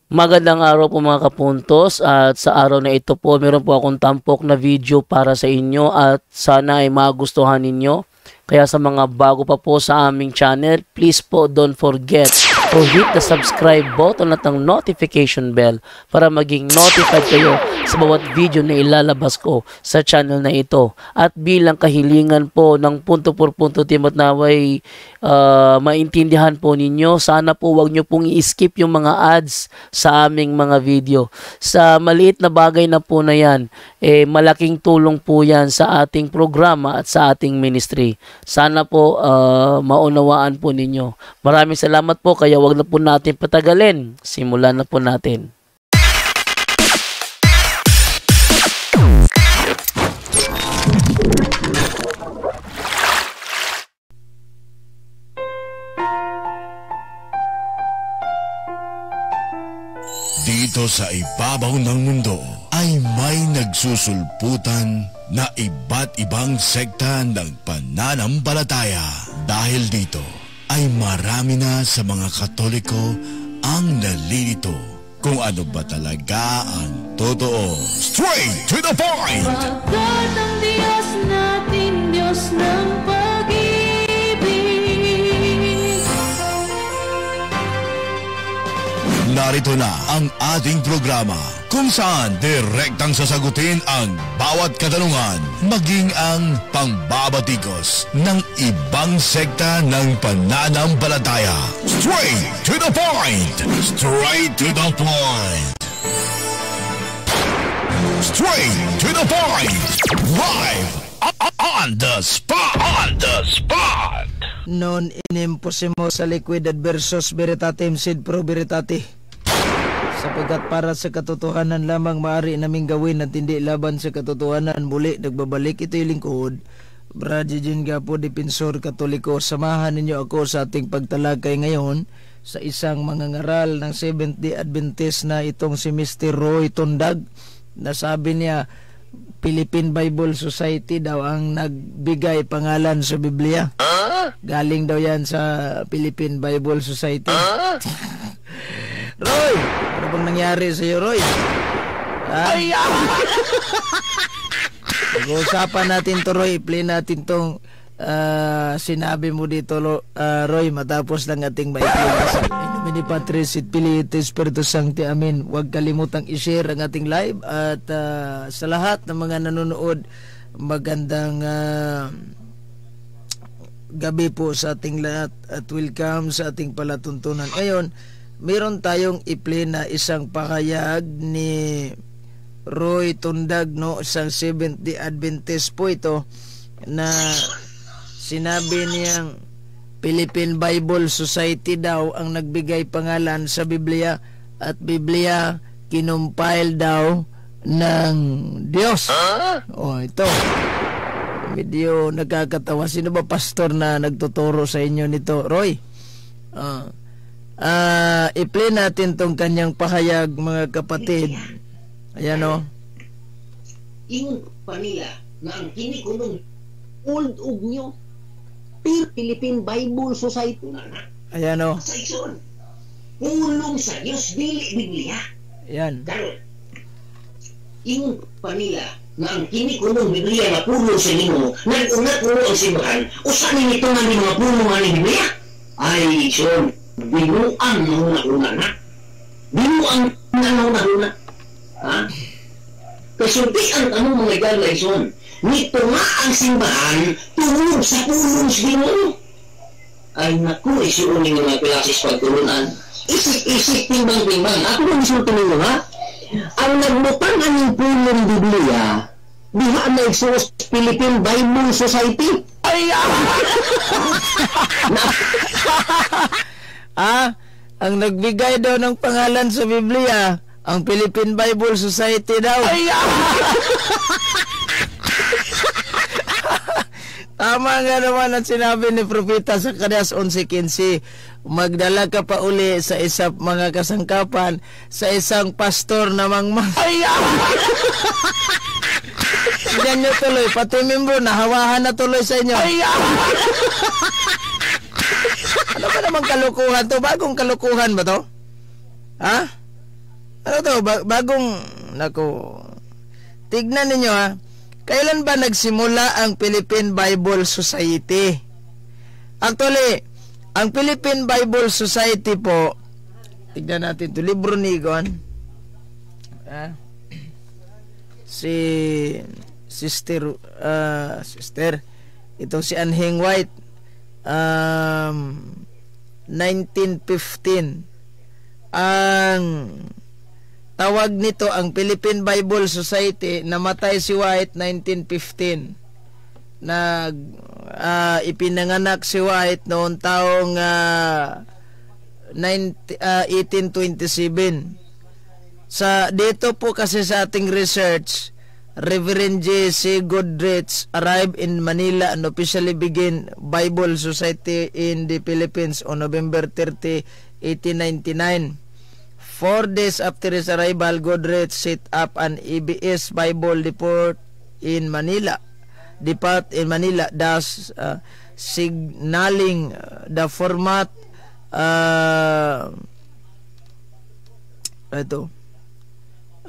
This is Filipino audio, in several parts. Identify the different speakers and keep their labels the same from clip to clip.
Speaker 1: Magandang araw po mga kapuntos, at sa araw na ito po meron po akong tampok na video para sa inyo at sana ay magustuhan ninyo. Kaya sa mga bago pa po sa aming channel, please po don't forget to hit the subscribe button at ang notification bell para maging notified kayo sa bawat video na ilalabas ko sa channel na ito. At bilang kahilingan po ng punto por punto team at naway maintindihan po ninyo, sana po wag nyo pong i-skip yung mga ads sa aming mga video. Sa maliit na bagay na po na yan, malaking tulong po yan sa ating programa at sa ating ministry. Sana po maunawaan po ninyo. Maraming salamat po, kaya wag na po natin patagalin. Simulan na po natin.
Speaker 2: Dito sa ibabaw ng mundo ay may nagsusulputan na iba't ibang sekta ng pananampalataya. Dahil dito ay marami na sa mga Katoliko ang nalilito kung ano ba talaga ang totoo. Straight to the point!
Speaker 3: Pagkat ang Diyos natin, Diyos ng pag-ibig.
Speaker 2: Narito na ang ating programa kung saan direktang sasagutin ang bawat katanungan, maging ang pangbabatikos ng ibang sekta ng pananampalataya. Straight to the point! Straight to the point! Straight to the point! Live on the spot! On the spot!
Speaker 4: Non inimposimo sa liquid adversus veritatem sed pro veritate. Sapagkat para sa katotohanan lamang maaari naming gawin at hindi laban sa katotohanan. Muli, nagbabalik ito yung lingkod. Brother Jun Gapo, Depensor Katoliko. Samahan ninyo ako sa ating pagtalakay ngayon sa isang mangangaral ng Seventh-day Adventist na itong si Mr. Roy Tondag. Nasabi niya, Philippine Bible Society daw ang nagbigay pangalan sa Biblia. Galing daw yan sa Philippine Bible Society. Roy, ano bang nangyari sa iyo, Roy? Pag-uusapan natin to, Roy. Play natin tong sinabi mo dito, Roy, matapos lang ating maikligas. Mini Patris, Pilito, Espiritu Sancti, Amen. Huwag kalimutang i-share ang ating live at sa lahat ng mga nanonood, magandang gabi po sa ating lahat at welcome sa ating palatuntunan. Ngayon, meron tayong i-play na isang pakayag ni Roy Tondag, no? Isang Seventh-day Adventist po ito na sinabi niyang Philippine Bible Society daw ang nagbigay pangalan sa Biblia at Biblia kinumpile daw ng Diyos. Oh, ito. Medyo nagkakatawa. Sino ba pastor na nagtuturo sa inyo nito, Roy? I-play natin tong kanyang pahayag, mga kapatid. Ayan o.
Speaker 5: Ingon pa nila na ang kinikulong old ug nyo Philippine Bible Society na
Speaker 4: ayan o.
Speaker 5: sa ison pulong sa Diyos dili Biblia.
Speaker 4: Ayan.
Speaker 5: Karon ingon pa nila na ang kinikulong Biblia na pulong sa inyo nag-unat mo ang simbahan usa ni nito nga mga pulong nga ni Biblia ay ison binuang nauna-una na. Binuang nauna-una. Ha? Kasultian ang mga galation. Nito nga ang simbahan tungod sa pulong sa Ginoo. Ay naku, isuon ng mga klases pagtulunan. Isip-isip, timbang-timbang. Ako na misulto ninyo, ha? Ang nagmutan ang pulong Biblia, diha na isuos Philippine Bible Society. Ay,
Speaker 4: ang nagbigay daw ng pangalan sa Biblia, ang Philippine Bible Society daw. Tama nga naman ang sinabi ni Propeta Zacarias 11:15. Magdala ka pa uli sa isang mga kasangkapan sa isang pastor na mangmang. Tignan nyo tuloy, pati membro nahawahan na tuloy sa inyo. Ano ba namang kalukuhan to? Bagong kalukuhan ba to? Ha? Ano to? Bagong, nako, tignan ninyo ha. Kailan ba nagsimula ang Philippine Bible Society? Actually, ang Philippine Bible Society po, tignan natin to, libro ni Gon. Sister, itong si Anheng White, 1915. Ang tawag nito ang Philippine Bible Society. Namatay si White 1915. Ipinanganak si White noong taong 1827. Dito po kasi sa ating research, Reverend J.C. Goodrich arrived in Manila and officially began Bible Society in the Philippines on November 30, 1899. 4 days after his arrival, Goodrich set up an EBS Bible depot in Manila, thus signaling the format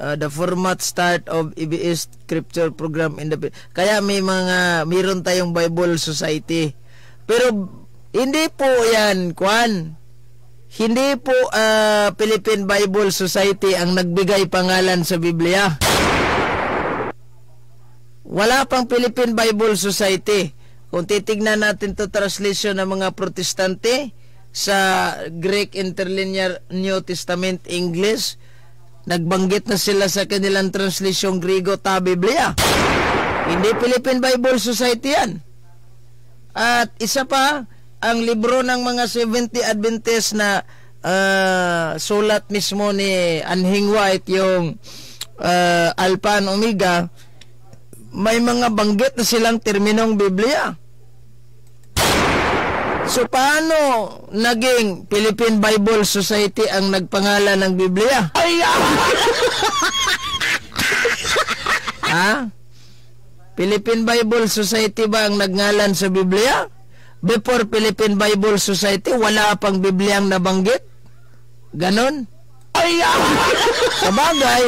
Speaker 4: the format start of EBS scripture program in the kaya mayroon tayong Bible Society, pero hindi po yan hindi po Philippine Bible Society ang nagbigay pangalan sa Biblia. Wala pang Philippine Bible Society. Kung titignan natin to translation ng mga Protestante sa Greek Interlinear New Testament English, nagbanggit na sila sa kanilang translation Griego ta Biblia. Hindi Philippine Bible Society yan. At isa pa, ang libro ng mga 70 Adventist na sulat mismo ni Anheng White, yung Alpha and Omega, may mga banggit na silang terminong Biblia. So paano naging Philippine Bible Society ang nagpangalan ng Biblia? Ha? Philippine Bible Society ba ang nagngalan sa Biblia? Before Philippine Bible Society, wala pang Biblia ang nabanggit? Ganon? Sabagay,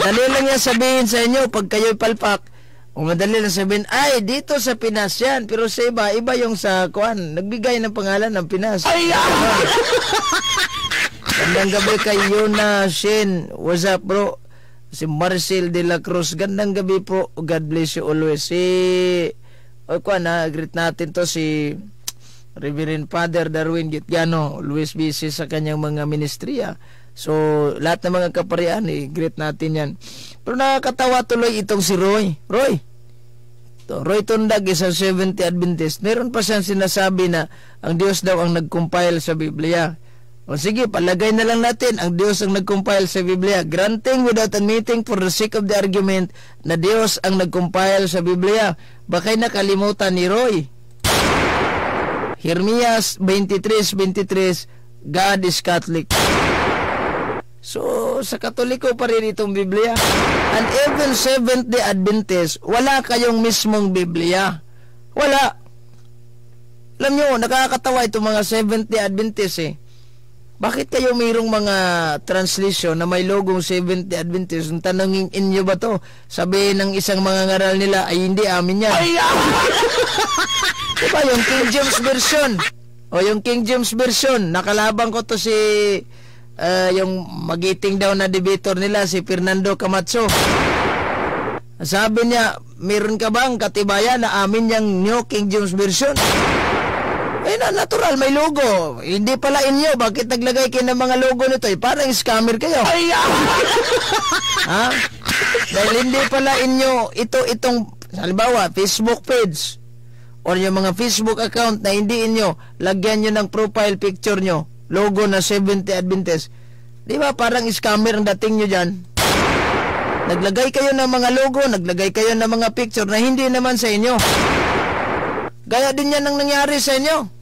Speaker 4: dali lang yan sabihin sa inyo pag kayo'y palpak. O madali lang sabihin, ay, dito sa Pinas yan. Pero sa iba yung sa kuan, nagbigay ng pangalan ng Pinas. Gandang gabi kay Yuna Shin. What's up, bro? Si Marcel de la Cruz. Gandang gabi po. God bless you always. Greet natin to si Reverend Father Darwin Gitgano. Always busy sa kanyang mga ministriya. So, lahat ng mga kaparian, greet natin yan. Pero nakakatawa tuloy itong si Roy. Roy Tundag, isang 70 Adventist. Meron pa siyang sinasabi na ang Diyos daw ang nag-compile sa Biblia. O sige, palagay na lang natin ang Diyos ang nag-compile sa Biblia. Granting without admitting for the sake of the argument na Diyos ang nag-compile sa Biblia. Baka'y nakalimutan ni Roy. Jeremias 23:23, God is Catholic. So, sa Katoliko pa rin itong Biblia. And even Seventh-day Adventist, wala kayong mismong Biblia. Wala. Alam nyo, nakakatawa itong mga Seventh-day Adventist Bakit kayo mayroong mga translation na may logong Seventh-day Adventist? Tanongin inyo ba to? Sabihin ng isang mga ngaral nila, ay hindi, amin yan. Diba yung King James Version? O yung King James Version, nakalabang ko to si yung magiting daw na debater nila, si Fernando Camacho. Sabi niya, meron ka bang katibayan na amin yung New King James Version? Natural, may logo. Hindi pala inyo. Bakit naglagay kayo ng mga logo nito? Parang scammer kayo. Ha? Dahil hindi pala inyo itong halimbawa, Facebook page or yung mga Facebook account na hindi inyo, lagyan nyo ng profile picture nyo, logo na 70 Adventist. Di ba parang scammer ang dating nyo dyan? Naglagay kayo ng mga logo, naglagay kayo ng mga picture na hindi naman sa inyo. Gaya din yan ang nangyari sa inyo.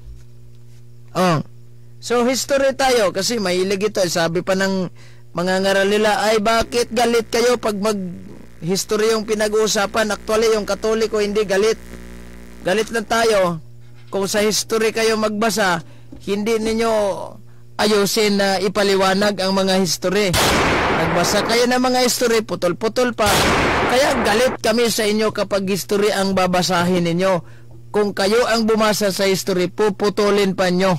Speaker 4: So history tayo kasi mahilig ito. Sabi pa ng mga ngaral nila, ay bakit galit kayo pag mag-history yung pinag-uusapan? Actually yung Katoliko hindi galit. Galit lang tayo kung sa history kayo magbasa, hindi ninyo ayusin na ipaliwanag ang mga history. Nagbasa kayo ng mga history, putol-putol pa. Kaya galit kami sa inyo kapag history ang babasahin ninyo. Kung kayo ang bumasa sa history, puputulin pa nyo.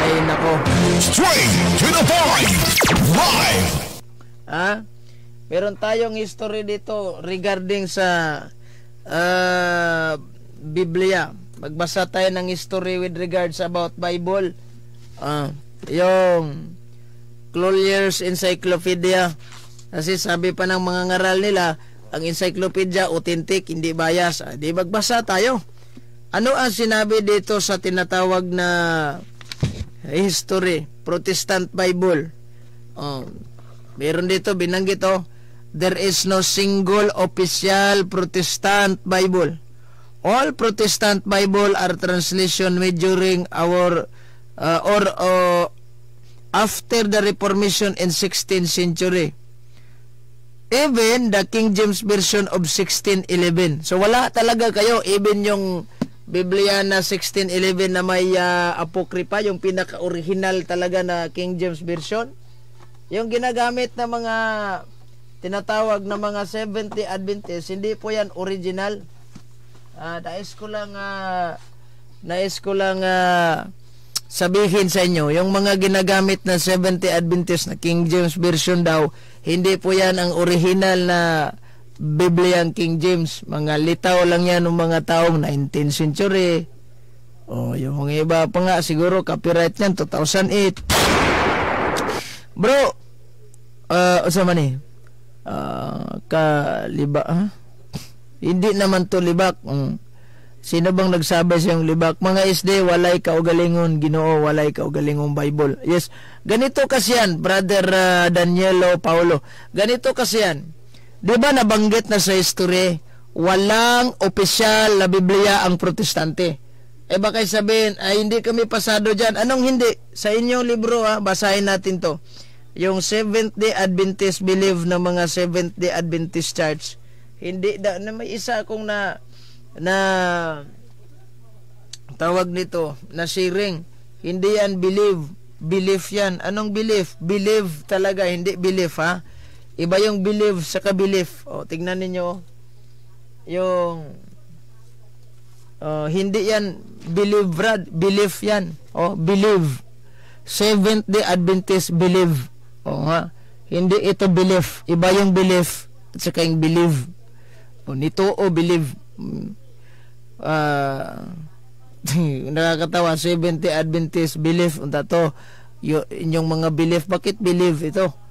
Speaker 4: Ay, nako.
Speaker 2: Straight to the point. Live.
Speaker 4: Meron tayong history dito regarding sa Biblia. Magbasa tayo ng history with regards about Bible. Yung Collier's Encyclopedia. Kasi sabi pa ng mga ngaral nila, ang encyclopedia authentic, hindi bias. Di magbasa tayo. Ano ang sinabi dito sa tinatawag na history, Protestant Bible? Meron dito binanggit there is no single official Protestant Bible. All Protestant Bible are translation made during our after the Reformation in 16th century. Even the King James Version of 1611. So wala talaga kayo, even yung Biblia na 1611 na may apokripa, yung pinaka-original talaga na King James Version, yung ginagamit na mga tinatawag na mga Seventh-day Adventist, hindi po yan original. Nais ko lang sabihin sa inyo, yung mga ginagamit na Seventh-day Adventist na King James Version daw, hindi po yan ang original na Biblia ang King James. Mga litaw lang yan ng mga taong 19th century. Yung mga iba pa nga, siguro copyright yan 2008. Bro, usama ni kalibak, hindi naman to libak. Sino bang nagsabi siyang libak? Mga SD, walay kaugalingon Ginoo, walay kaugalingong Bible. Yes, ganito kasi yan, Brother Danielo Paulo. Ganito kasi yan. Di ba nabanggit na sa history, walang opisyal na Biblia ang Protestante. Baka sabihin, hindi kami pasado dyan. Anong hindi? Sa inyong libro, basahin natin to. Yung Seventh-day Adventist belief ng mga Seventh-day Adventist Church, hindi na may isa akong na tawag nito, na sharing. Hindi yan belief yan. Anong belief? Believe talaga, hindi belief Iba yung believe sa ka-belief. Tignan ninyo. Yung hindi yan believe, Brad. Belief yan. Believe. Seventh-day Adventist believe. Hindi ito belief. Iba yung belief at saka yung believe. Nito believe. Nakakatawa. Seventh-day Adventist belief. Unta to. Yung mga belief. Bakit believe ito?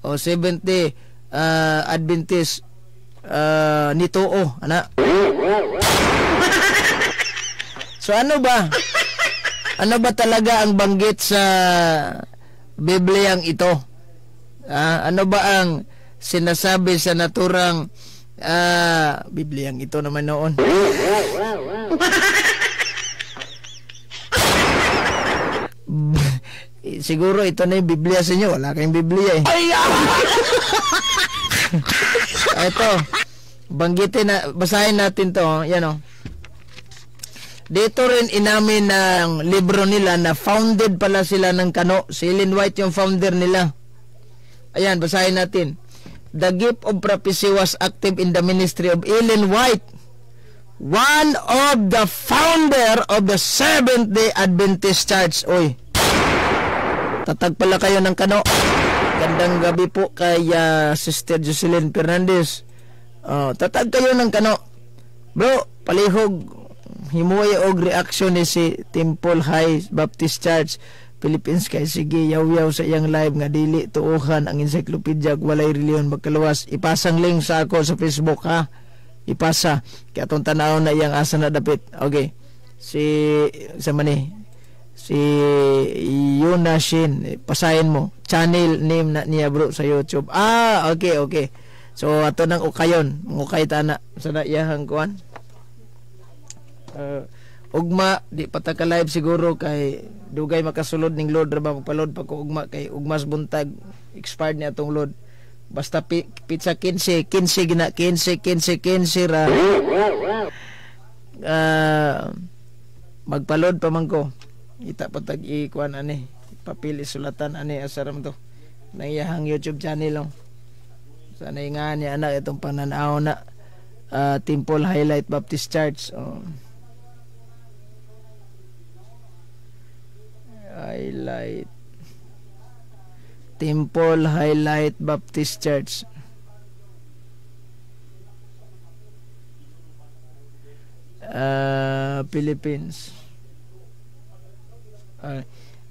Speaker 4: Seventh-day Adventist nito ana. So ano ba talaga ang banggit sa Bibliang ito? Ano ba ang sinasabi sa naturang Bibliang ito naman noon? Siguro ito na yung Biblia sa inyo. Wala kayong Biblia Ito, banggitin na, basahin natin to. Yan Dito rin inamin ng libro nila na founded pala sila ng Kano. Si Ellen White yung founder nila. Ayan, basahin natin. The gift of prophecy was active in the ministry of Ellen White, one of the founder of the Seventh-day Adventist Church. Tatag pala kayo ng Kano. Gandang gabi po kay Sister Jocelyn Fernandez. Tatag kayo ng Kano. Bro, palihog himuay og reaction ni si Temple High Baptist Church Philippines kay sige yaw-yaw sa iyang live nga dili tuuhan ang encyclopedia walay reliyon magkalawas. Ipasang link sa ako sa Facebook ipasa kay atong tanaw na iyang asa na dapit. Okay, si Yunashin, pasahin mo channel name na niya bro sa YouTube. Okay, so ato nang ukayon mangukay tana sa iyahang kuan ugma di pataka live siguro kay dugay makasulod ning load ra ba magpaload pa ko ugma kay ugmas buntag expired ni atong load basta pizza 15 gina 15 ra magpaload pa man ko ita patag ikuan papili sulatan ani asaram to na iyahang YouTube channel. Sana nga ni anak itong pananaw na Temple Highlight Baptist Church. Highlight Temple Highlight Baptist Church. Philippines.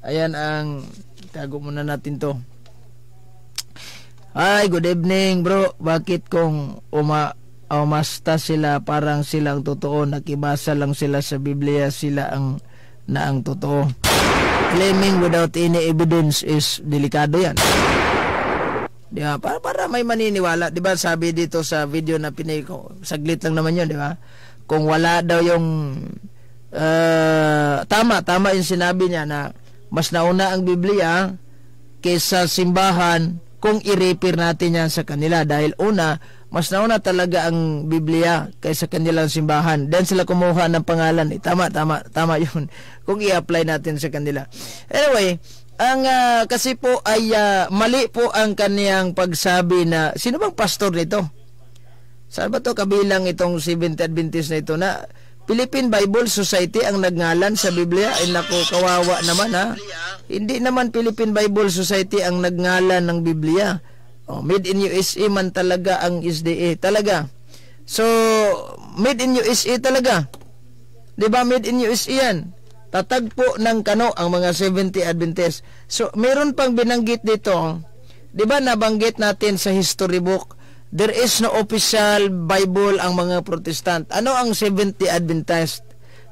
Speaker 4: Ayan ang tago muna natin to. Hi, good evening bro. Bakit kung umasta sila parang silang totoo, nakibasa lang sila sa Biblia, sila ang totoo? Claiming without any evidence is delikado yan. Di ba? Para may maniniwala. Di ba sabi dito sa video na pinay ko, saglit lang naman yun, di ba? Kung wala daw yung tama yung sinabi niya na mas nauna ang Biblia kaysa simbahan kung i-repair natin yan sa kanila. Dahil una, mas nauna talaga ang Biblia kaysa kanilang simbahan. Then sila kumuha ng pangalan. Tama yun. Kung i-apply natin sa kanila. Anyway, ang kasi po ay mali po ang kaniyang pagsabi na, sino bang pastor nito? Saan ba to kabilang itong Seventh Adventist na ito na Philippine Bible Society ang nagngalan sa Biblia? Ay naku, kawawa naman ha. Hindi naman Philippine Bible Society ang nagngalan ng Biblia. Made in USA man talaga ang SDA. Talaga. So, made in USA talaga. Diba made in USA yan? Tatagpo ng kano ang mga 70 Adventist. So, meron pang binanggit dito. Diba nabanggit natin sa history book, there is no official Bible ang mga Protestant. Ano ang 70 Adventist?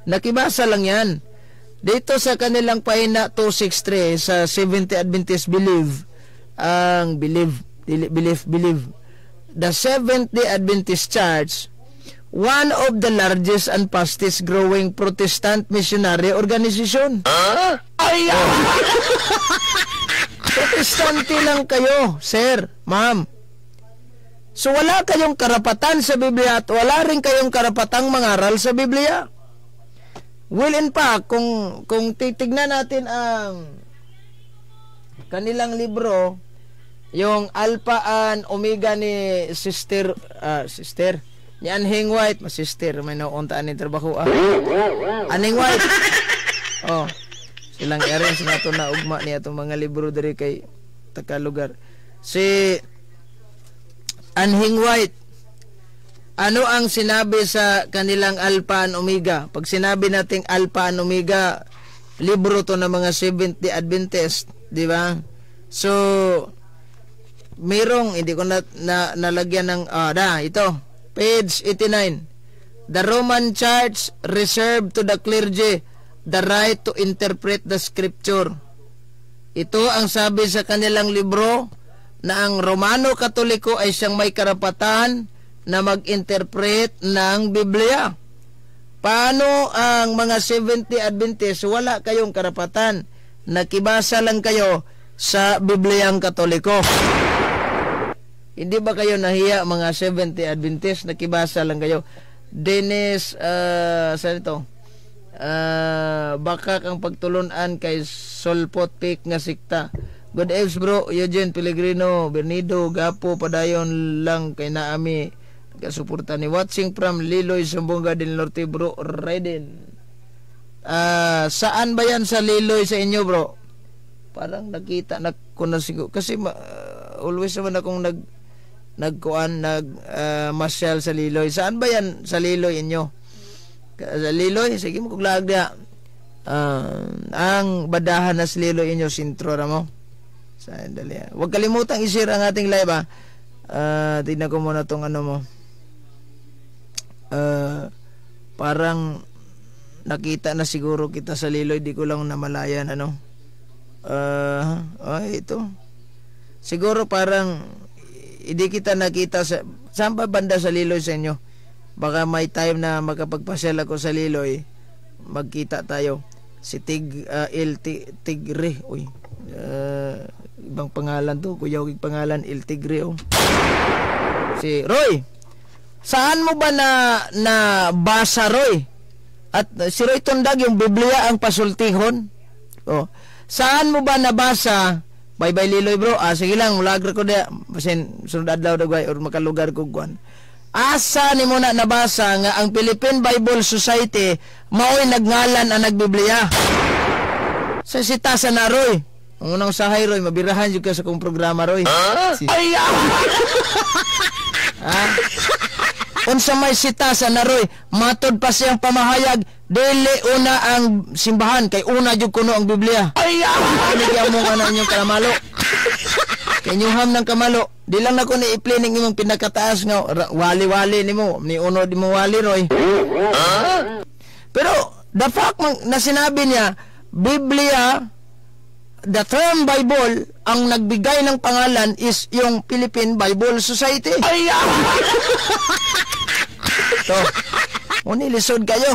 Speaker 4: Nakibasa lang yan. Dito sa kanilang pahina 263 sa 70 Adventist believe. The 70 Adventist Church, one of the largest and fastest growing Protestant missionary organization. Protestante lang kayo, sir, ma'am. So wala kayong karapatan sa Biblia at wala rin kayong karapatang mangaral sa Biblia. Well, in fact, kung titignan natin ang kanilang libro, yung Alpha and Omega ni Sister ni Anhing White, sister, may nauntaan ni trabaho. Anhing White. Silang errands na ito na ugma niya itong mga libro dari kay Takalugar. Si Anhing White, ano ang sinabi sa kanilang Alpha and Omega? Pag sinabi nating Alpha and Omega, libro to ng mga 70 Adventist, di ba? So, hindi ko nalagyan ng, ito, page 89. The Roman Church reserved to the clergy the right to interpret the scripture. Ito ang sabi sa kanilang libro, na ang Romano Katoliko ay siyang may karapatan na mag-interpret ng Biblia. Paano ang mga 70 Adventist? Wala kayong karapatan. Nakibasa lang kayo sa Bibliang Katoliko. Hindi ba kayo nahiya mga 70 Adventist? Nakibasa lang kayo. Dennis, saan ito? Baka kang pagtulunan kay Solpot Peak nga sikta. Good eves bro, Eugene Pellegrino, Bernido, Gapo, padayon lang kay naami nagasuporta ni watching from Liloy, Sambonga del Norte bro, Raiden. Saan ba yan sa Liloy sa inyo bro? Parang nakita na ko na siguro kasi always naman akong masyal sa Liloy. Saan ba yan sa Liloy inyo? Sa Liloy, sige mo kuglaag dia. Ang badahan na sa Liloy inyo, sintro na mo. Sandali. Huwag kalimutang i-share ang ating live ha. Tignan ko muna tong ano mo. Parang nakita na siguro kita sa Liloy, di ko lang namalayan ano. Ito. Siguro parang hindi kita nakita sa saan ba banda sa Liloy sa inyo? Baka may time na makapagpasyal ako sa Liloy, magkita tayo. Si Tigre. Uy. Ibang pangalan to, kuya, yung pangalan El Tigre. Si Roy. Saan mo ba na basa Roy? At si Roy Tundag yung Biblia ang pasultihon. Saan mo ba nabasa? Bye-bye Liloy bro. Sige lang, mulagre ko dia. Basin, sunod adlaw dagway or makalugar ko guan. Asa ni mo na nabasa nga ang Philippine Bible Society mao'y nagngalan ang nagbibliya? Sa sitasan na Roy. Ang unang usahay Roy, mabirahan yung ka sa kong programa Roy. Ay! Unsa may sitasan na Roy, matod pa siyang pamahayag, dili una ang simbahan, kay una jud kuno ang Biblia. Ay! Pinigyan mo ka na inyong kamalo. Kanyuham ng kamalo. Di lang na ko ni-i-planning imong pinakataas nga, wali-wali ni mo. Ni uno di mo wali Roy. Pero, the fact na sinabi niya, Biblia, the term Bible, ang nagbigay ng pangalan is yung Philippine Bible Society. Ay! So, unilisod kayo.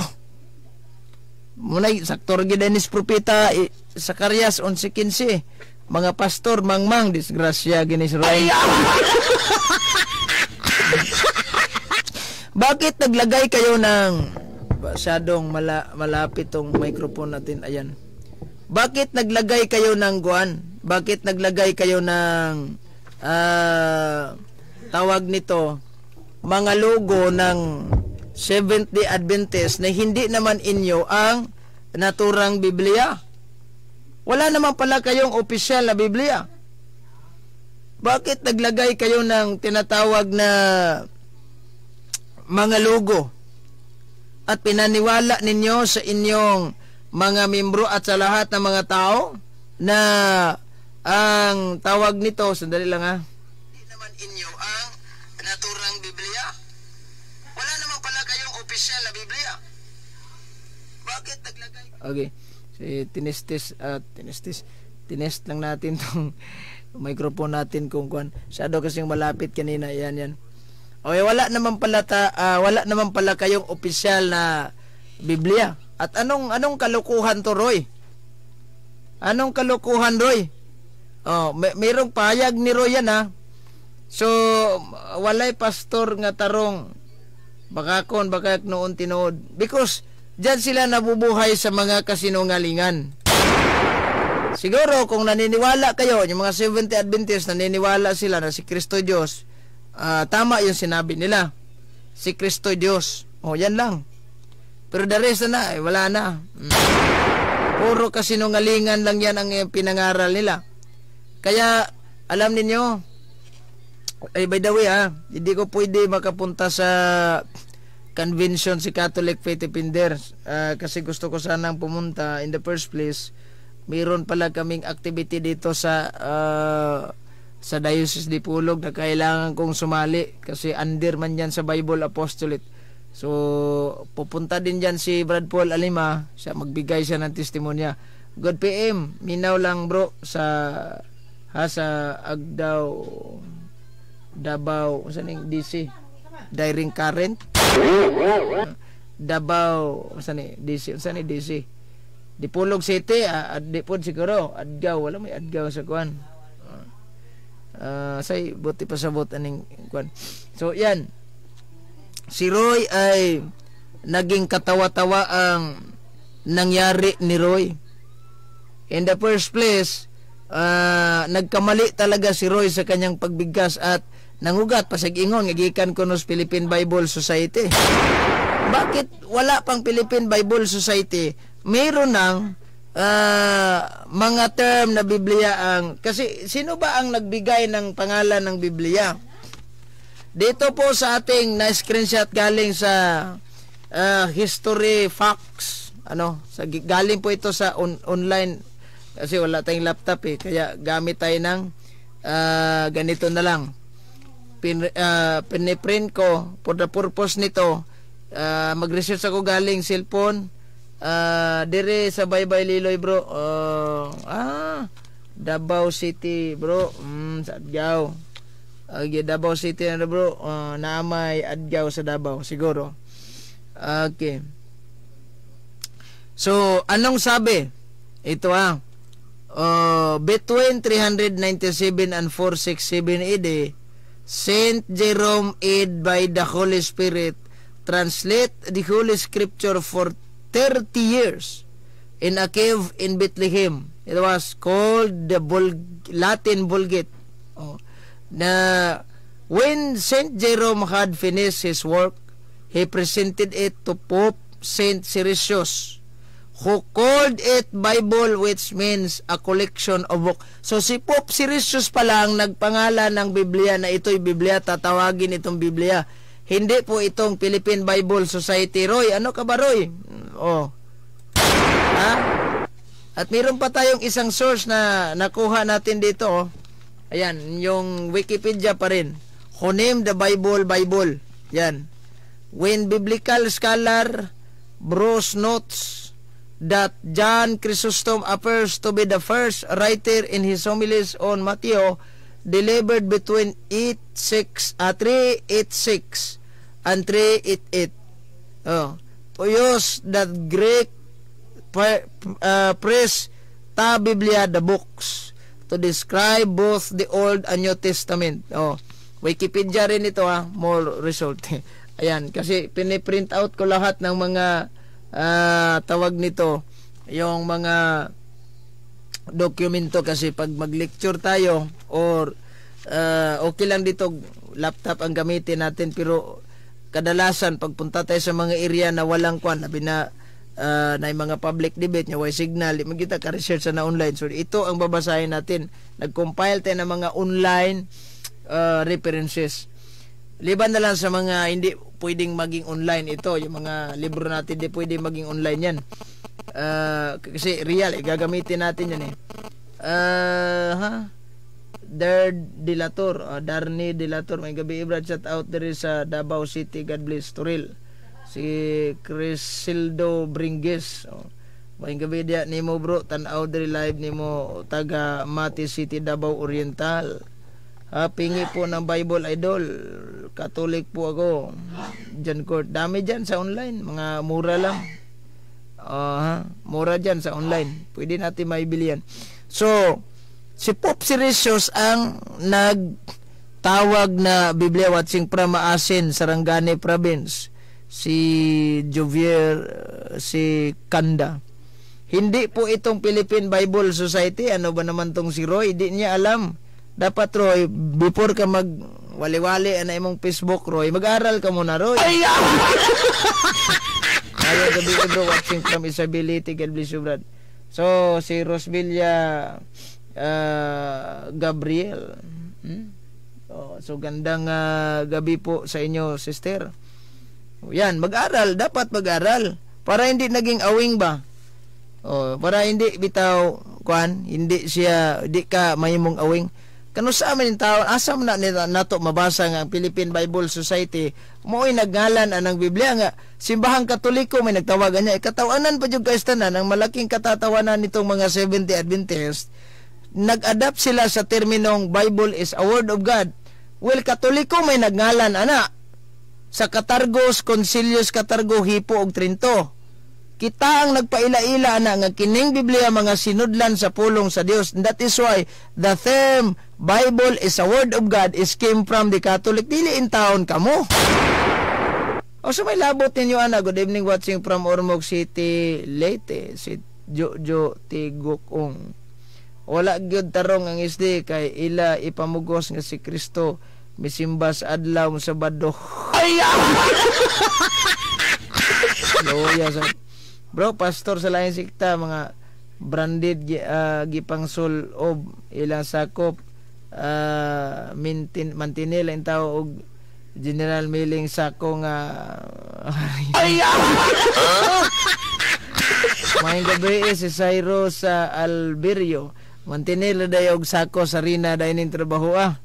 Speaker 4: Munay, saktor Gidenis Propeta, Zacarias 11:15. Mga pastor, mangmang, disgrasya, ginis Roy. Bakit naglagay kayo ng masyadong malapit tong microphone natin? Ayan. Bakit naglagay kayo ng guan? Bakit naglagay kayo ng tawag nito, mga logo ng Seventh-day Adventist na hindi naman inyo ang naturang Biblia? Wala naman pala kayong opisyal na Biblia. Bakit naglagay kayo ng tinatawag na mga logo at pinaniwala ninyo sa inyong mga membro at sa lahat ng mga tao na ang tawag nito, sandali lang ha, hindi naman inyo ang naturang Biblia? Wala naman pala kayong opisyal na Biblia. Bakit naglagay? Okay. Tinest lang natin tong microphone natin kung kuan. Shadow kasing malapit kanina, yan. Okay, wala naman pala kayong opisyal na Biblia. At anong kalukuhan to, Roy? Anong kalukuhan, Roy? Oh, mayroong pahayag ni Roy yan ha. So, walay pastor nga tarong baka noon tinood. Because diyan sila nabubuhay sa mga kasinungalingan. Siguro kung naniniwala kayo, yung mga Seventh-day Adventist, naniniwala sila na si Kristo Diyos, tama yung sinabi nila. Si Kristo Diyos. O, yan lang. Pero the rest na, wala na. Puro kasinungalingan lang yan ang pinangaral nila. Kaya, alam ninyo, by the way hindi ko pwede makapunta sa convention si Catholic Faith Defenders kasi gusto ko sanang pumunta in the first place. Mayroon pala kaming activity dito sa Diocese de Pulog na kailangan kong sumali kasi under man yan sa Bible Apostolate. So pupunta din dyan si Brad Paul Alima, siya magbigay siya ng testimonya. Good PM, minaw lang bro sa Agdaw Davao, saan yung DC? Diring Current Davao, saan yung DC? Saan yung DC? Dipulog City, Dipod siguro, Adgaw, wala may Adgaw sa kuan. Say, buti pa sabot aning kuan. So, yan. Si Roy ay naging katawa-tawa ang nangyari ni Roy. In the first place, nagkamali talaga si Roy sa kanyang pagbigkas at nangugat pasag-ingon nga gikan kuno sa Philippine Bible Society. Bakit wala pang Philippine Bible Society? Mayroon ng mga term na Biblia ang kasi sino ba ang nagbigay ng pangalan ng Biblia? Dito po sa ating na screenshot galing sa History Facts, galing po ito sa online kasi wala tayong laptop kaya gamit tayo ng ganito na lang. Piniprint ko for the purpose nito. Mag-research ako galing cellphone dire sa Bye-bye Liloy bro. Davao City bro. Sa Adgaw. Davao City na bro. Naamay Adgaw sa Davao siguro. Okay. So anong sabi? Ito between 397 and 467 AD, Saint Jerome, aided by the Holy Spirit, translate the Holy Scripture for 30 years in a cave in Bethlehem. It was called the Latin Vulgate. Oh. Na when Saint Jerome had finished his work, he presented it to Pope Saint Siricius, who called it Bible, which means a collection of book. So si Pope Siricius pa lang nagpangalan ng Biblia na ito'y Biblia, tatawagin itong Biblia. Hindi po itong Philippine Bible Society. Roy, ano ka ba, Roy? Oh. Ha? At meron pa tayong isang source na nakuha natin dito. Oh. Ayan, yung Wikipedia pa rin. Who named the Bible, Bible. Yan. When biblical scholar Bruce notes that John Chrysostom appears to be the first writer in his homilies on Matthew, delivered between 386 and 388. Oh, to use that Greek phrase ta Biblia, the books, to describe both the Old and New Testament. Oh, Wikipedia rin ito ha, more result. Ayan, kasi piniprint out ko lahat ng mga tawag nito, yung mga dokumento, kasi pag mag-lecture tayo or okay lang dito laptop ang gamitin natin, pero kadalasan pagpunta tayo sa mga area na walang kwan, labi na yung mga public debate nya, way signal, di magkita ka research na online. So ito ang babasahin natin. Nag-compile tayo ng mga online references. Liban na lang sa mga hindi pwedeng maging online, ito yung mga libro natin hindi pwedeng maging online yan, kasi real, gagamitin natin yan eh. Darni Delator, may gabi Brad, shout out there sa Davao City, God bless. Turil si Crisildo Bringes, may gabi dia nimo bro, tanaw there live nimo taga Mati City, Davao Oriental. Pingi po ng Bible Idol, Catholic po ako. John Court, dami dyan sa online, mga mura lang. Mura dyan sa online, pwede natin maibili yan. So si Pope Siricius ang nagtawag na Biblia Watching from Maasin, Sarangani Province. Si Jovier, si Kanda. Hindi po itong Philippine Bible Society. Ano ba naman tong si Roy? Hindi niya alam. Dapat, Roy, before ka mag-wali-wali na imong Facebook, Roy, mag-aral ka muna, Roy. Ayaw gabi ko, bro, watching from Isability. God bless you, Brad. So si Rosvilla Gabriel. So gandang gabi po sa inyo, sister. Yan, mag-aral, dapat mag-aral para hindi naging awing ba. Para hindi bitaw kuan, hindi ka mahimong awing. Kano sa amin tao, asam na nato mabasa nga ang Philippine Bible Society, mo'y nagngalan anang Biblia nga simbahang Katoliko may nagtawagan niya. Ikatawanan pa yung kaistanan, ang malaking katatawanan nitong mga 70 Adventist, nag-adapt sila sa terminong Bible is a Word of God. Well, Katoliko may nagngalan ana sa Katargos, Concilius Katargo, Hippo og Trinto. Kita ang nagpaila-ila na nga kining Biblia mga sinudlan sa pulong sa Dios. That is why the term Bible is a Word of God is came from the Catholic. Dili in town kamo. So may labot ninyo ana. Good evening, watching from Ormoc City, Leyte. Si Jojo Tigukong. Wala gyud tarong ang isdi kay ila ipamugos nga si Kristo misimbas adlaw sa Sabado. Loya sa bro, pastor sa lain sikta, mga branded gipangsol of ilang sakop, mantinil ang tao og General Milling sako nga may gabi si Cairo sa Alberio, mantinil day og sako sa Rina day ning trabaho at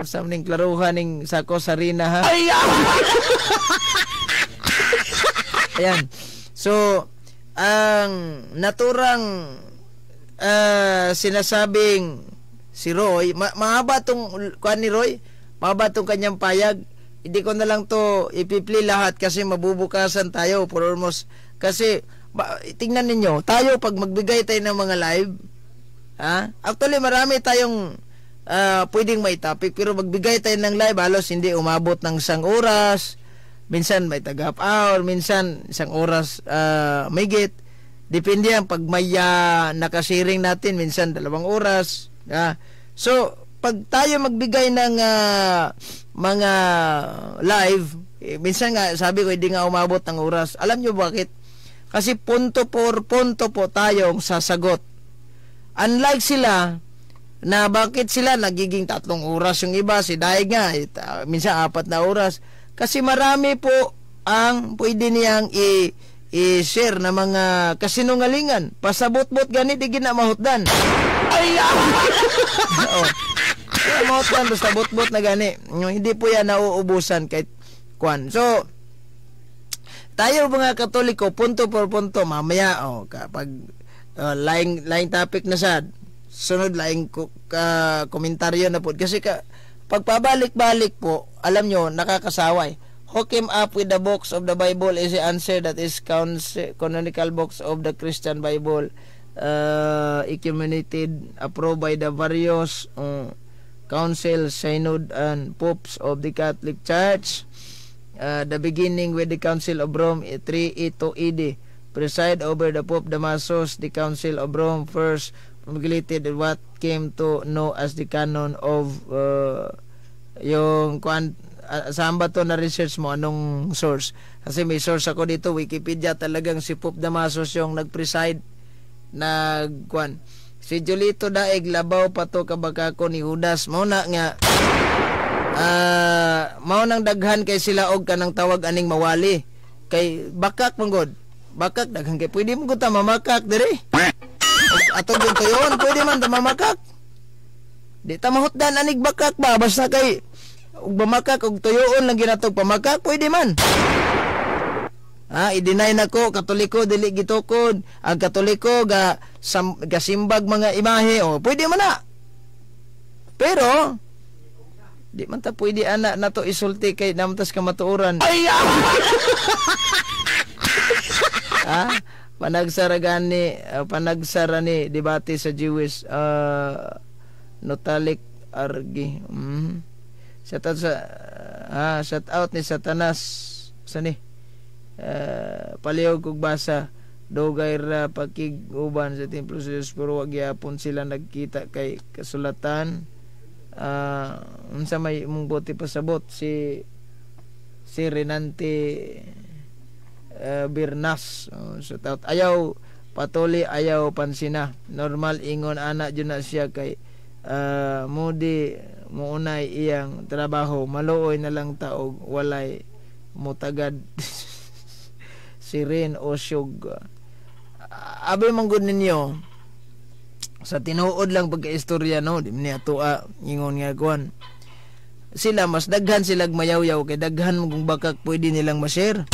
Speaker 4: sa ning klaruhan ning sako sa Rina ha. Ayan. So, ang naturang sinasabing si Roy, mahaba tong kuan ni Roy, mahaba tong kanyang payag. Hindi ko na lang to ipipli lahat kasi mabubukasan tayo for almost, kasi tingnan ninyo, tayo pag magbigay tayo ng mga live, actually marami tayong pwedeng may topic, pero magbigay tayo ng live halos hindi umabot ng 1 oras. minsan may tag half hour, minsan isang oras mahigit. Depende yan, pag may nakasharing natin, minsan 2 oras. So, pag tayo magbigay ng mga live, minsan nga, sabi ko, hindi nga umabot ng oras. Alam nyo bakit? Kasi punto por punto po tayong sasagot. Unlike sila, na bakit sila nagiging 3 oras yung iba, si Daig nga, minsan 4 na oras. Kasi marami po ang pwede niyang i-share na mga kasinungalingan. Pasabot-bot ganit, di ginamahutdan. Ay! Oo. Mahutdan, basta bot-bot na gani. Hindi po yan nauubusan kahit kwan. So, tayo mga Katoliko, punto por punto, mamaya, kapag laing topic na sad, sunod laing komentaryo na po. Kasi pagpabalik-balik po, alam nyo, nakakasaway. Hook him up with the books of the Bible is the answer that is canonical books of the Christian Bible, accumulated, approved by the various council, synod, and popes of the Catholic Church. The beginning with the Council of Rome, 382 AD, preside over the Pope Damasus. The Council of Rome first promulgated what came to know as the canon of yung saan ba to na research mo, anong source? Kasi may source ako dito, Wikipedia, talagang si Pope Damasus yung nag-preside, si Julito Daig labaw pa to kabakako ni Judas. Mao na nga mao nang daghan kay sila og kanang tawag aning mawali kay bakak manggod, bakak daghan kay pwede mo ta mamakak diri ato gyud tuyon, pwede man ta mamakak, di ta mahutdan anig bakak ba, basta kay ug bamakak og tuyoon lang ginatog pamakak, pwede man. I-deny na ko, Katoliko dili gitukod, ang Katoliko gasimbag mga imahe, pwede man na. Pero di man ta pwede ana nato isulti kay namtas ka matuoran. Ay! Panagsara ni debate sa Jewish Notalik Argi. Shout out ni Satanas sa ni palihog kog basa dugay ra pakiguban sa templo sa Diyos, pero wag gyapon sila nagkita kay kasulatan. Unsa may mong bote pasabot si Renante Birnas. Shout out, ayaw patuli, ayaw pansina, normal ingon ana jud na siya kay mudi muunay iyang trabaho, maluoy na lang taog walay mutagad. Si Ren Osyog, abi manggod ninyo sa tinuod lang pagkaistorya, no, di niya tuwa ingon nga kuan sila mas daghan silag mayaw-yaw kay daghan kung bakak pwede nilang ma-share.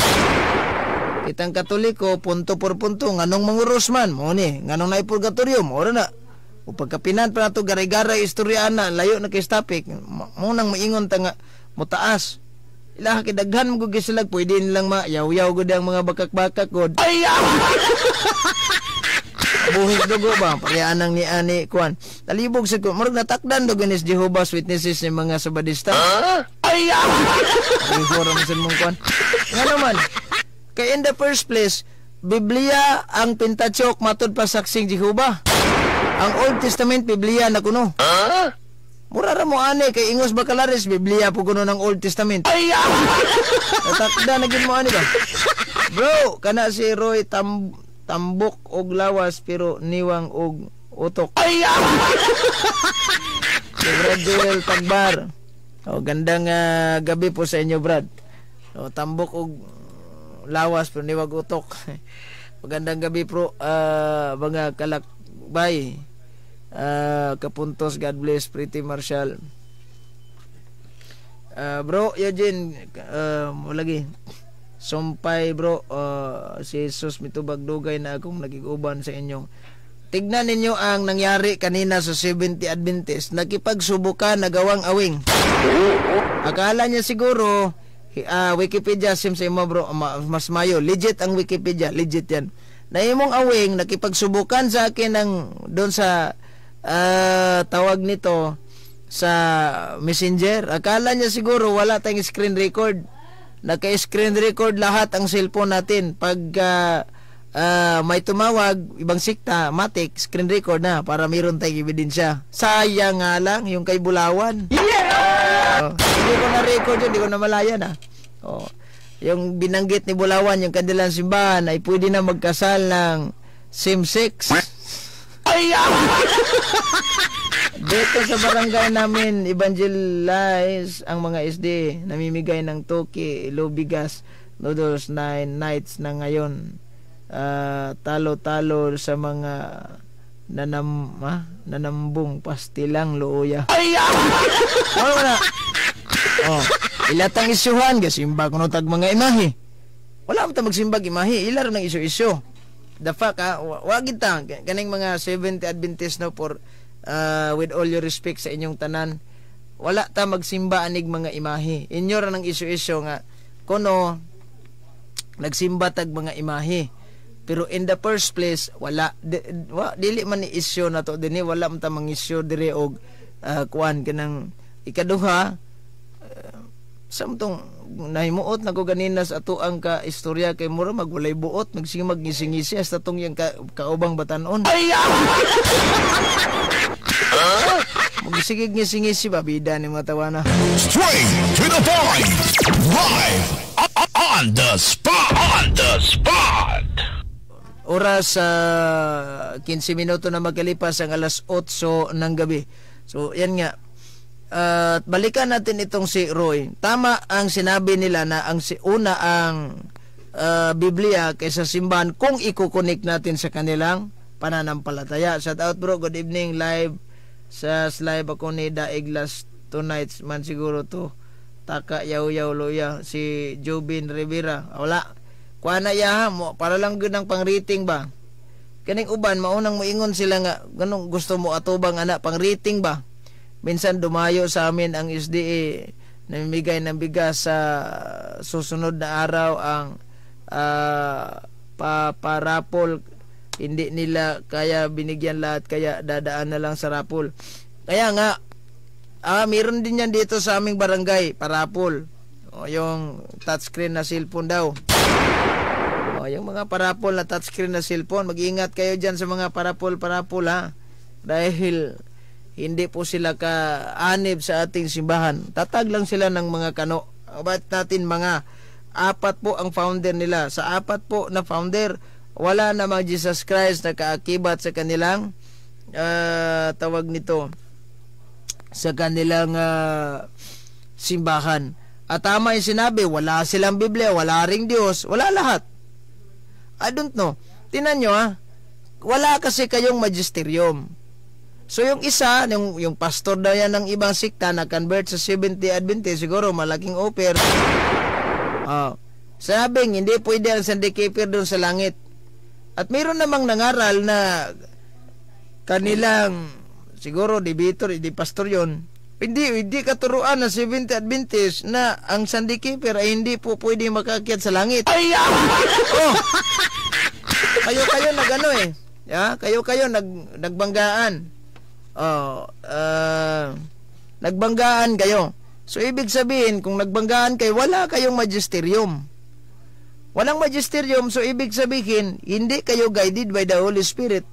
Speaker 4: Kitang Katoliko punto por punto nganong manguros man mo ni nganong nay purgatorio mo ora na. O pagkapinan pa nato garay-garay istorya na layo na kay topic mo nang maingon ta nga mutaas ila kidaghan mo gud sila pwede nilang mayaw-yaw gud ang mga bakak-bakak gud. Ay! Buhig dugo ba parehas nang ni ani kuan talibog sa ko murag natakdan dugo ni Jehovah's Witnesses ni mga sabadista. Ay! Ay forum sa mong kuan nga naman kay in the first place Biblia ang Pentateuch matud pa saksing Jehovah. Ang Old Testament Biblia na kuno. Mura ra mo ani kay ingos bakalaris Biblia po kuno ng Old Testament. Ay! Natakda na gid mo ani ba? Bro, kana si Roy tambok og lawas pero niwang og utok. Ay! Si Brad Joel Tagbar. Gandang gabi po sa inyo, Brad. Tambok og lawas pero niwang utok. Magandang gabi bro, mga kalakbay. Kapuntos, God bless, Pretty Marshall. Bro Eugene, mo lagi sumpay bro, si Jesus mitubag dugay na akong nagiguban sa inyo. Tignan ninyo ang nangyari kanina sa 70 Adventist, nakipagsubukan na gawang awing. Akala niya siguro Wikipedia sim sa imo bro, mas mayo, legit ang Wikipedia, legit yan. Na imong awing nakipagsubukan sa akin ng doon sa tawag nito sa Messenger. Akala niya siguro wala tayong screen record. naka-screen record lahat ang cellphone natin. Pag may tumawag, ibang sikta, matik, screen record na para mayroon tayong ebidensya. Sayang nga lang yung kay Bulawan. Hindi ko na-record yun, hindi ko na malayan yung binanggit ni Bulawan, yung kanilang simbahan ay pwede na magkasal ng same-sex. Dito sa barangay namin, evangelize ang mga SD, namimigay ng toki, lubigas, noodles, 9 nights na ngayon. Talo-talo sa mga nanambong pastilang looya. Ano na? Ilatang isyuhan, gasimba kuno tag mga imahe. Wala mo ta magsimbag imahe, ilar ng isyo-isyo. The fact wag kita kaning mga 70 Adventist no for with all your respect sa inyong tanan, wala ta magsimba anig mga imahe. Inyo ra ng isyo-isyo nga kuno nagsimba tag mga imahe. Pero in the first place, wala dili man ni isyo na to dinhi, wala man ta mang isyo dire og kuan kanang ikaduha samtong nahimuot na ko ganina sa ato ang ka istorya kay mura magwalay buot magsimag ngisi-ngisi hasta tong yang kaubang batanon. Magsigig ngisi-ngisi ba bida ni mga tawana.
Speaker 2: Straight to the point. Live on the spot.
Speaker 4: Oras 15 minuto na magkalipas ang alas 8 ng gabi. So, yan nga. At balikan natin itong si Roy. Tama ang sinabi nila na ang una ang Biblia kaysa simbahan kung ikukunik natin sa kanilang pananampalataya. Shout out bro, good evening, live sa live ako ni Daig last 2 nights man siguro to. Taka yaw loya si Jobin Rivera. Wala. Kuha na yaha mo, para lang gud ang pang-rating ba? Kaning uban, maunang moingon sila nga, ganun gusto mo atubang anak, pang-rating ba? Minsan dumayo sa amin ang SDA, namimigay ng bigas sa susunod na araw ang parapol. Hindi nila kaya binigyan lahat, kaya dadaan na lang sa rapol. Kaya nga, meron din yan dito sa aming barangay, parapol. Yung touchscreen na cellphone daw. Yung mga parapol na touchscreen na cellphone, mag-iingat kayo dyan sa mga parapol ha, dahil hindi po sila ka-anib sa ating simbahan. Tatag lang sila ng mga kano. Ba't natin mga 4 po ang founder nila. Sa 4 po na founder, wala namang Jesus Christ na kaakibat sa kanilang tawag nito, sa kanilang simbahan. At tama yung sinabi, wala silang Biblia, wala ring Diyos, wala lahat. I don't know. Tinan nyo wala kasi kayong magisterium. So yung isa, yung pastor daw yan ng ibang sikta na convert sa 70 Adventist, siguro malaking offer. Sabing, hindi pwede ang Sunday keeper doon sa langit. At mayroon namang nangaral na kanilang, siguro debator, di pastor yon. Hindi katuruan na 70 Adventist na ang Sunday keeper ay hindi po pwede makakyat sa langit. Kayo nagano kayo nagbanggaan. Nagbanggaan kayo. So ibig sabihin kung nagbanggaan kayo, wala kayong magisterium. Walang magisterium, so ibig sabihin hindi kayo guided by the Holy Spirit.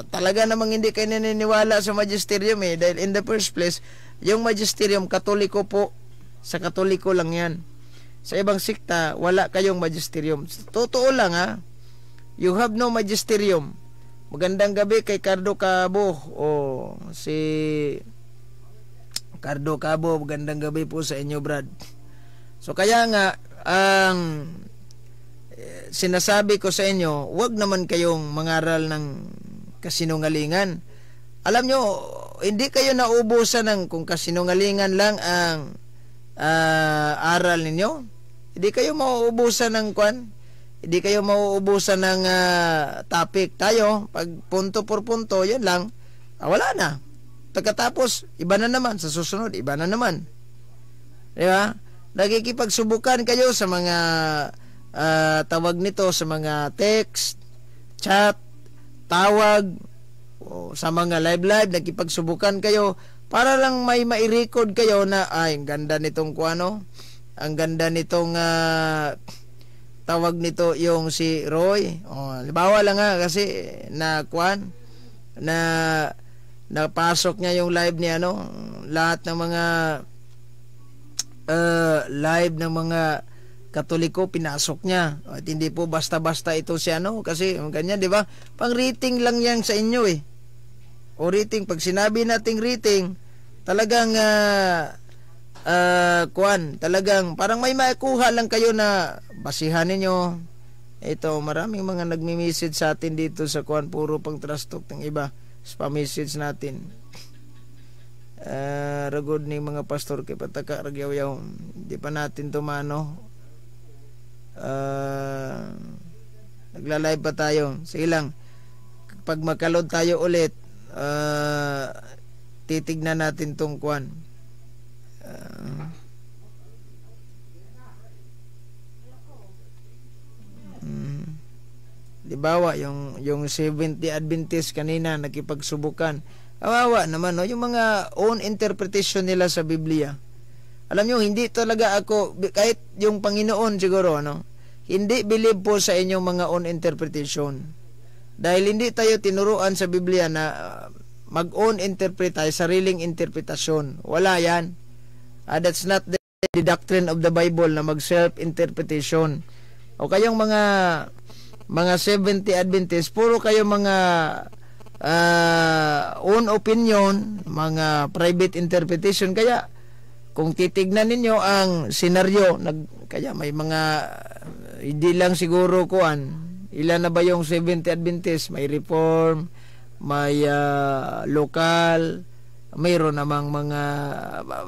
Speaker 4: Talaga namang hindi kayo naniniwala sa magisterium dahil in the first place yung magisterium Katoliko po, sa Katoliko lang yan. Sa ibang sikta wala kayong magisterium. Totoo lang you have no magisterium. Magandang gabi kay Cardo Cabo. Si Cardo Cabo, magandang gabi po sa inyo, Brad. So kaya nga ang sinasabi ko sa inyo, wag naman kayong mangaral ng kasinungalingan. Alam nyo, hindi kayo naubusan ng kung kasinungalingan lang ang aral ninyo. Hindi kayo mauubusan ng hindi kayo mauubusan ng topic. Tayo, pag punto por punto, yan lang, wala na. Pagkatapos, iba na naman. Sa susunod, iba na naman. Diba? Nagkikipagsubukan kayo sa mga tawag nito, sa mga text, chat, tawag, sa mga live, nagkipagsubukan kayo para lang may mai-record kayo na, ay, ang ganda nitong ang ganda nitong tawag nito yung si Roy. Halimbawa lang kasi na kwan na napasok niya yung live ni lahat ng mga live ng mga Katoliko pinasok niya. At hindi po basta-basta ito si kasi ganyan, di ba? Pang rating lang yan sa inyo eh. O rating, pag sinabi nating rating, talagang talagang parang may makuha lang kayo na basihan ninyo. Ito, maraming mga nagmi-message sa atin dito sa puro pang trash talk ng iba. Spam-message natin. Ragod ni mga pastor kay pataka ragyaw-yaw. Hindi pa natin tumano. Nagla-live pa tayo. Sige lang. Pag makalod tayo ulit, titignan natin tong kwan. Dibawa yung 70 Adventist kanina nakipagsubukan. Kawawa naman yung mga own interpretation nila sa Biblia. Alam nyo, hindi talaga ako, kahit yung Panginoon siguro, hindi believe po sa inyong mga own interpretation. Dahil hindi tayo tinuruan sa Biblia na mag-own interpret tayo, sariling interpretasyon. Wala yan. That's not the doctrine of the Bible na mag-self-interpretation. O kayong mga 70 Adventist, puro kayo mga own opinion, mga private interpretation. Kaya kung titignan ninyo ang senaryo, kaya may mga hindi lang siguro ilan na ba yung 70 Adventist, may Reform, may local, mayroon namang mga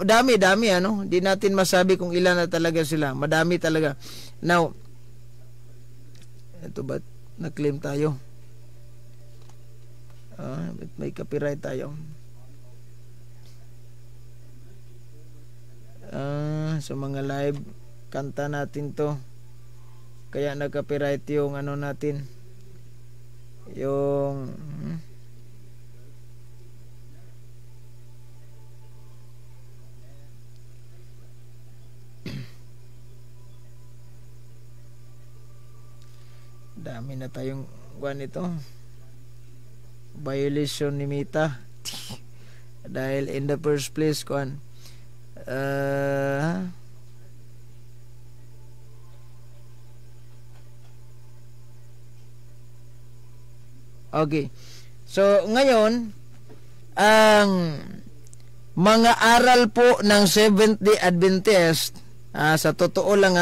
Speaker 4: dami hindi natin masabi kung ilan na talaga sila, madami talaga. Now, ito ba na-claim tayo? May copyright tayo. Sa mga live kanta natin to, kaya nag-copyright yung natin, yung dami na tayong ito violation ni Mita dahil in the first place okay, so ngayon ang mga aral po ng Seventh-day Adventist, sa totoo lang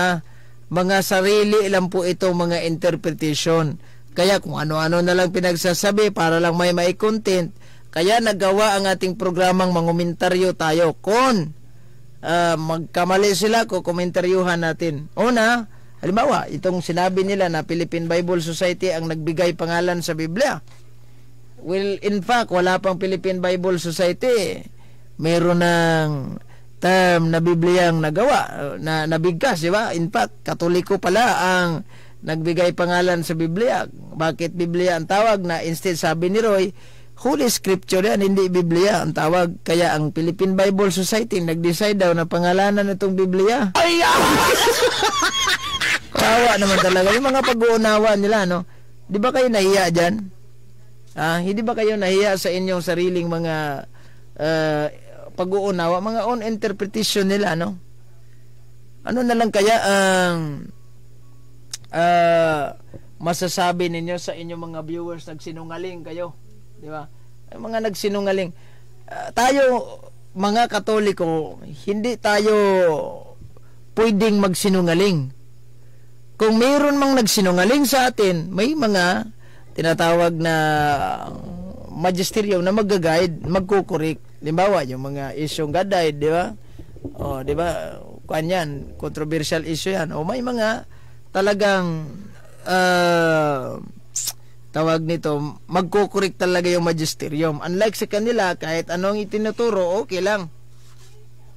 Speaker 4: mga sarili lang po ito, mga interpretation. Kaya kung ano-ano na lang pinagsasabi para lang may content, kaya nagawa ang ating programang mangomentaryo tayo. Kung magkamali sila, kukomentaryuhan natin. Una, halimbawa, itong sinabi nila na Philippine Bible Society ang nagbigay pangalan sa Biblia. Well, in fact, wala pang Philippine Bible Society. Meron ng term na Biblia ang nagawa, na nabigkas, di ba? In fact, Katoliko pala ang nagbigay pangalan sa Biblia. Bakit Biblia ang tawag? Na instead, sabi ni Roy, Holy Scripture yan, hindi Biblia ang tawag. Kaya ang Philippine Bible Society nag-decide daw na pangalanan itong Biblia. Kawa naman talaga yung mga pag-uunawa nila, Di ba kayo nahiya dyan? Hindi ba kayo nahiya sa inyong sariling mga pag-uunawa, mga own interpretation nila, Ano na lang kaya ang masasabi ninyo sa inyong mga viewers? Nagsinungaling kayo, di ba? Mga nagsinungaling. Tayo, mga Katoliko, hindi tayo pwedeng magsinungaling. Kung mayroon mang nagsinungaling sa atin, may mga tinatawag na magisterium na mag-guide, magkukurik. Limbawa, yung mga isyong God-died, di ba? Di ba? Kanyan, controversial issue yan. May mga talagang tawag nito, magkukurik talaga yung magisterium. Unlike sa kanila, kahit anong itinuturo, okay lang.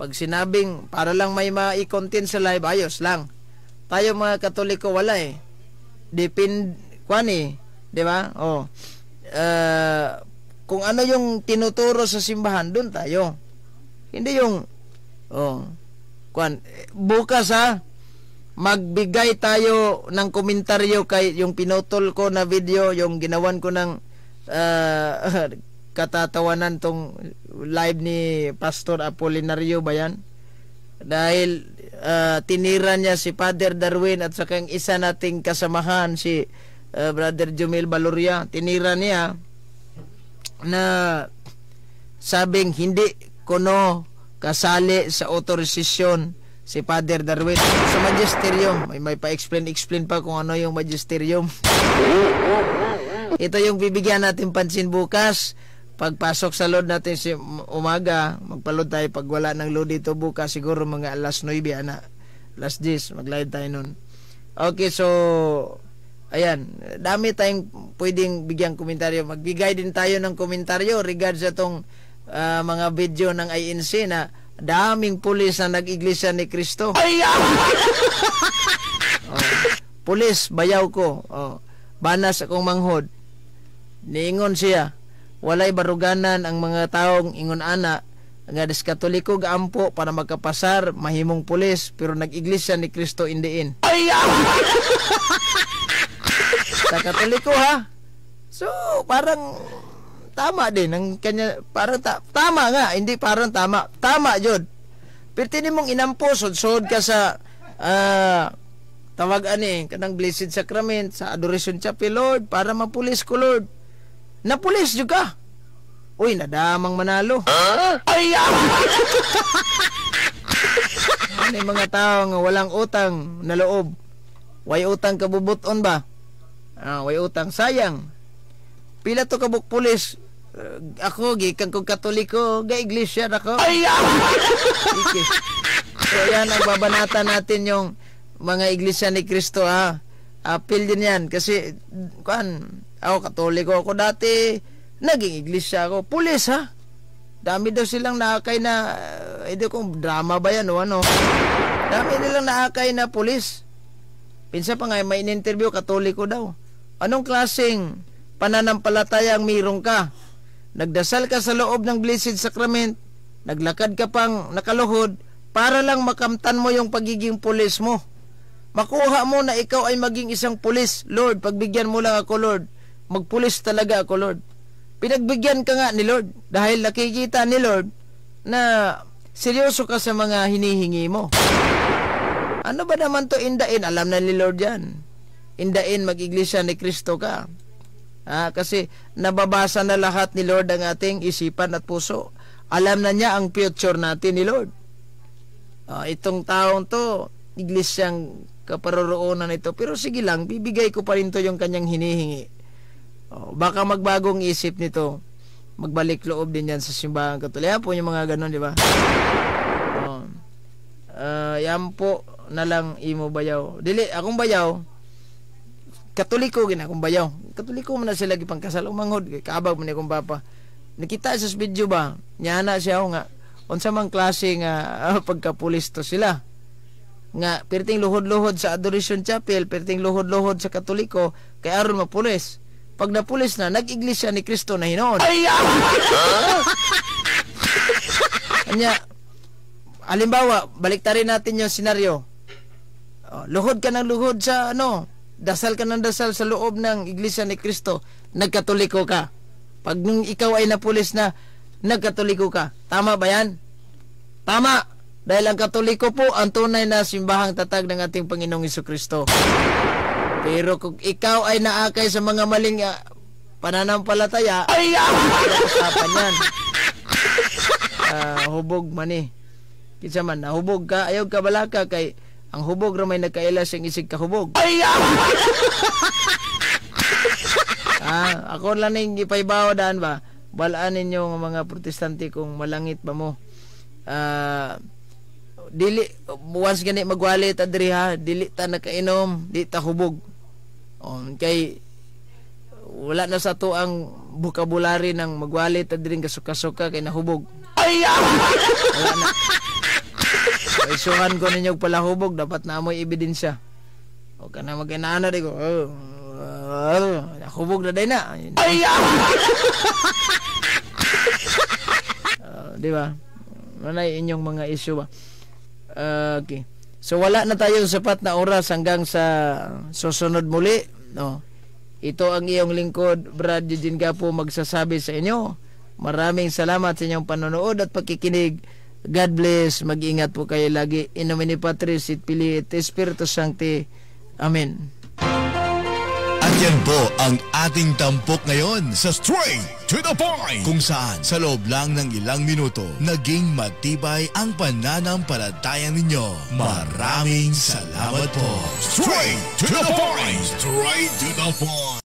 Speaker 4: Pag sinabing, para lang may ma-content sa live, ayos lang. Tayo mga Katoliko, wala di ba? Kung ano yung tinuturo sa simbahan, doon tayo. Hindi yung bukas ha, magbigay tayo ng komentaryo kay yung pinutol ko na video, yung ginawan ko ng katatawanan tong live ni Pastor Apolinario ba yan? Dahil tinira niya si Father Darwin at saka yung isa nating kasamahan si Brother Jumil Baloria. Tinira niya na sabing hindi kuno kasali sa autorisasyon si Father Darwin sa magisterium. May pa-explain pa kung ano yung magisterium. Ito yung bibigyan natin pansin bukas. Pagpasok sa load natin si umaga, magpaload tayo pag wala ng load dito bukas, siguro mga alas 9, alas 10, mag-live tayo nun. Okay, so ayan, dami tayong pwedeng bigyang komentaryo. Magbigay din tayo ng komentaryo regards sa itong mga video ng INC na daming pulis na nag-iglesia ni Kristo. Pulis, bayaw ko. Banas akong manghod. Niingon siya, walay baruganan ang mga taong ingon ana nga des Katoliko gaampo para magkapasar mahimong pulis pero nag-iglesia ni Kristo indiin. Sa Katoliko ha. So parang tama din ang kanya, parang tama nga, hindi parang tama jud. Pero tini mong inampo sod ka sa tawag ani kanang Blessed Sacrament sa Adoration Chapel, Lord, para mapulis ko, Lord. Napulis juga. Uy, nadamang manalo. Ano yung mga tao nga walang utang na loob? Way utang kabubuton ba? Way utang, sayang. Pila to kabuk pulis. Ako gikan kong Katoliko, ga iglesia nako. Okay. So yan ang babanatan natin yung mga iglesia ni Kristo ha. Appeal din yan kasi ako Katoliko ako dati, naging iglesia ako. Pulis ha. Dami daw silang naakay na hindi kung drama ba yan o ano. Dami nilang naakay na pulis. Pinsa pa nga may in-interview Katoliko daw. Anong klaseng pananampalatayang mirong ka? Nagdasal ka sa loob ng Blessed Sacrament, naglakad ka pang nakaluhod para lang makamtan mo yung pagiging pulis mo. Makuha mo na ikaw ay maging isang pulis. Lord, pagbigyan mo lang ako, Lord. Magpulis talaga ako, Lord. Pinagbigyan ka nga ni Lord dahil nakikita ni Lord na seryoso ka sa mga hinihingi mo. Ano ba naman to indain? Alam na ni Lord yan. Indain mag-iglesia ni Kristo ka. Kasi nababasa na lahat ni Lord ang ating isipan at puso. Alam na niya ang future natin ni Lord. Itong taong to, iglesyang kaparoroonan ito. Pero sige lang, bibigay ko pa rin to yung kanyang hinihingi. Baka magbagong isip nito, magbalik loob din yan sa simbahan Katoliko. Po yung mga ganon, di ba? Yan po na lang imo bayaw. Dili, akong bayaw, Katoliko gina akong bayaw. Katoliko mo na sila gipangkasal. Umanghod, kaabag mo ni akong papa. Nakita sa video ba? Nyana siya nga. Unsa mang klase nga pagkapulis to sila. Nga, perting luhod-luhod sa Adoration Chapel, perting luhod-luhod sa Katoliko, kay aron mapulis. Pag napulis na, nag-iglesia ni Kristo na hinoon. Kanya, halimbawa, baliktarin natin yung senaryo. Luhod ka ng luhod sa dasal ka ng dasal sa loob ng iglesia ni Kristo, nagkatoliko ka. Pag nung ikaw ay napulis na, nagkatoliko ka. Tama ba yan? Tama! Dahil ang Katoliko po, ang tunay na simbahang tatag ng ating Panginoong Hesukristo. Pero kung ikaw ay naakay sa mga maling pananampalataya, usapan yan. Hubog man eh. Kinsa man, nahubog ka, ayaw ka balaka kay ang hubog ra may nagkaila siyang isig kahubog. Ako lang ning ipaybaw daan ba? Balaan ninyo mga protestante kung malangit ba mo. Dili once gani magwalit adri ha, dili ta nakainom, di ta hubog. Kay wala na sa to ang vocabulary ng magwalit adri kasuka-suka kay nahubog. Wala na. Isuhan ko ninyo pala hubog, dapat na amoy ebidensya. O ka na mag-inaana di ko. Hubog na day na. Di ba? Manay inyong mga issue ba? Okay. So wala na tayong sapat na oras hanggang sa susunod muli, no. Ito ang iyong lingkod, Brad Eugene Gapo, magsasabi sa inyo. Maraming salamat sa inyong panonood at pakikinig. God bless. Mag-ingat po kayo lagi. In nomine Patris et Filii et Spiritus Sancti. Amen.
Speaker 2: At yan po ang ating tampok ngayon sa Straight to the Point, kung saan sa loob lang ng ilang minuto naging matibay ang pananampalataya ninyo. Maraming salamat po. Straight to the Point! Straight to the Point!